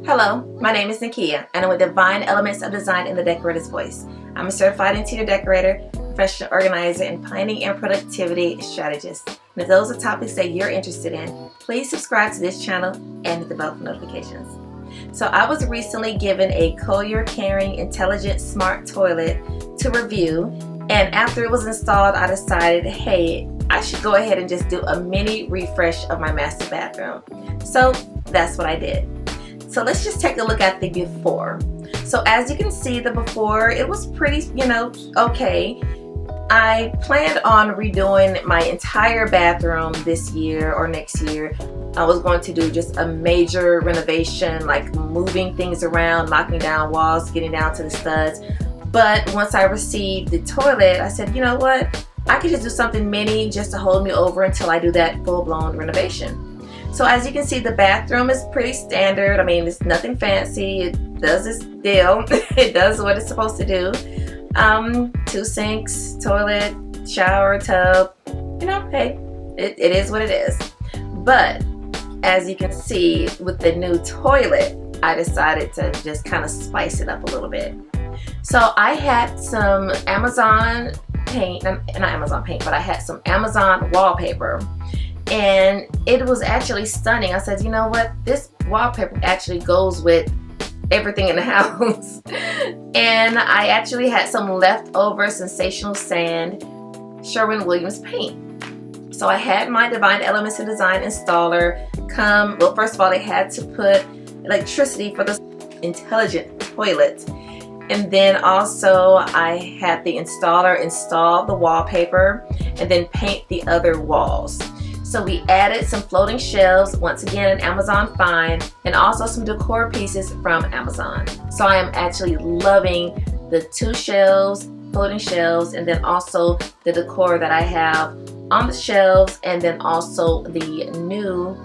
Hello, my name is Nakia, and I'm with Divine Elements of Design in the Decorator's Voice. I'm a certified interior decorator, professional organizer, and planning and productivity strategist. And if those are topics that you're interested in, please subscribe to this channel and hit the bell for notifications. So I was recently given a Kohler Karing Intelligent Smart Toilet to review, and after it was installed, I decided, hey, I should go ahead and just do a mini refresh of my master bathroom. So that's what I did. So let's just take a look at the before. So as you can see, the before, it was pretty, okay. I planned on redoing my entire bathroom this year or next year. I was going to do just a major renovation, like moving things around, knocking down walls, getting down to the studs. But once I received the toilet, I said, you know what? I could just do something mini just to hold me over until I do that full-blown renovation. So as you can see, the bathroom is pretty standard. I mean, it's nothing fancy. It does its deal. It does what it's supposed to do. 2 sinks, toilet, shower, tub. Hey, it is what it is. But as you can see, with the new toilet, I decided to just kind of spice it up a little bit. So I had some Amazon paint, not Amazon paint, but I had some Amazon wallpaper. And it was actually stunning. I said, you know what? This wallpaper actually goes with everything in the house. And I actually had some leftover Sensational Sand Sherwin paint. So I had my Divine Elements of Design installer come. Well, first of all, they had to put electricity for the intelligent toilet. And then also I had the installer install the wallpaper and then paint the other walls. So we added some floating shelves, once again an Amazon find, and also some decor pieces from Amazon. So I am actually loving the 2 shelves, floating shelves, and then also the decor that I have on the shelves, and then also the new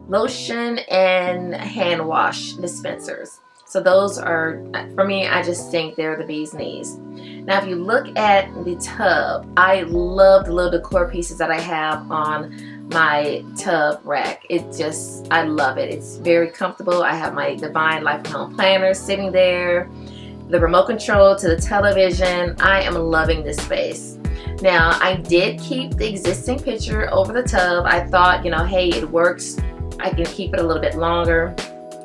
lotion and hand wash dispensers. So those are, for me, I just think they're the bee's knees. Now if you look at the tub, I love the little decor pieces that I have on my tub rack. I love it. It's very comfortable. I have my Divine Life and Home Planner sitting there, the remote control to the television. I am loving this space. Now I did keep the existing picture over the tub. I thought, hey, it works. I can keep it a little bit longer.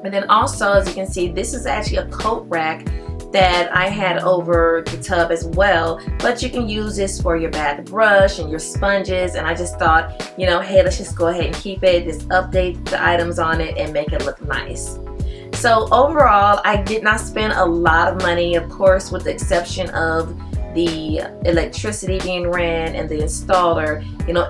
And then also, as you can see, this is actually a coat rack that I had over the tub as well, but you can use this for your bath brush and your sponges. And I just thought, hey, let's just go ahead and keep it, just update the items on it and make it look nice. So overall, I did not spend a lot of money, of course, with the exception of the electricity being ran and the installer.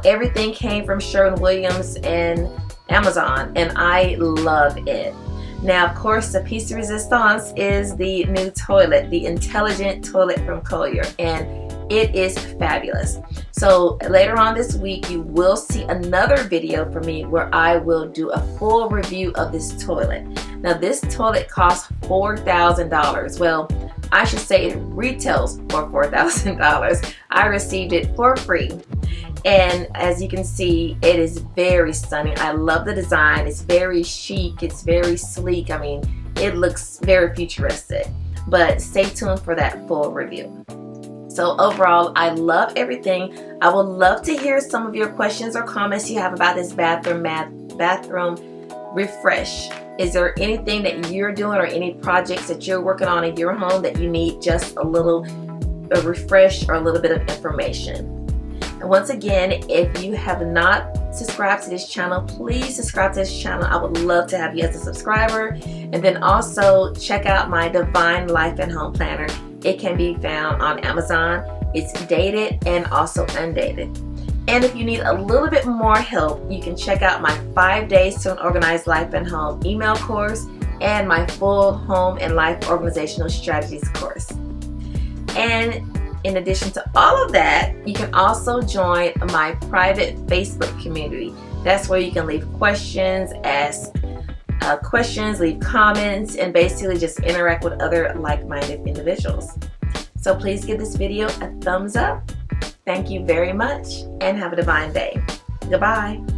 Everything came from Sherwin and Amazon, and I love it. Now, of course, the piece de resistance is the new toilet, the intelligent toilet from Kohler, and it is fabulous. So later on this week, you will see another video from me where I will do a full review of this toilet. Now, this toilet costs $4,000. Well, I should say it retails for $4,000. I received it for free. And as you can see, it is very stunning. I love the design. It's very chic. It's very sleek. I mean, it looks very futuristic. But stay tuned for that full review. So overall, I love everything. I would love to hear some of your questions or comments you have about this bathroom refresh. Is there anything that you're doing or any projects that you're working on in your home that you need just a refresh or a little bit of information? And once again, if you have not subscribed to this channel, please subscribe to this channel. I would love to have you as a subscriber. And then also check out my Divine Life and Home Planner. It can be found on Amazon. It's dated and also undated. And if you need a little bit more help, you can check out my 5 Days to an Organized Life and Home email course and my full home and life organizational strategies course. And in addition to all of that, you can also join my private Facebook community. That's where you can leave questions, ask questions, leave comments, and basically just interact with other like-minded individuals. So please give this video a thumbs up. Thank you very much and have a divine day. Goodbye.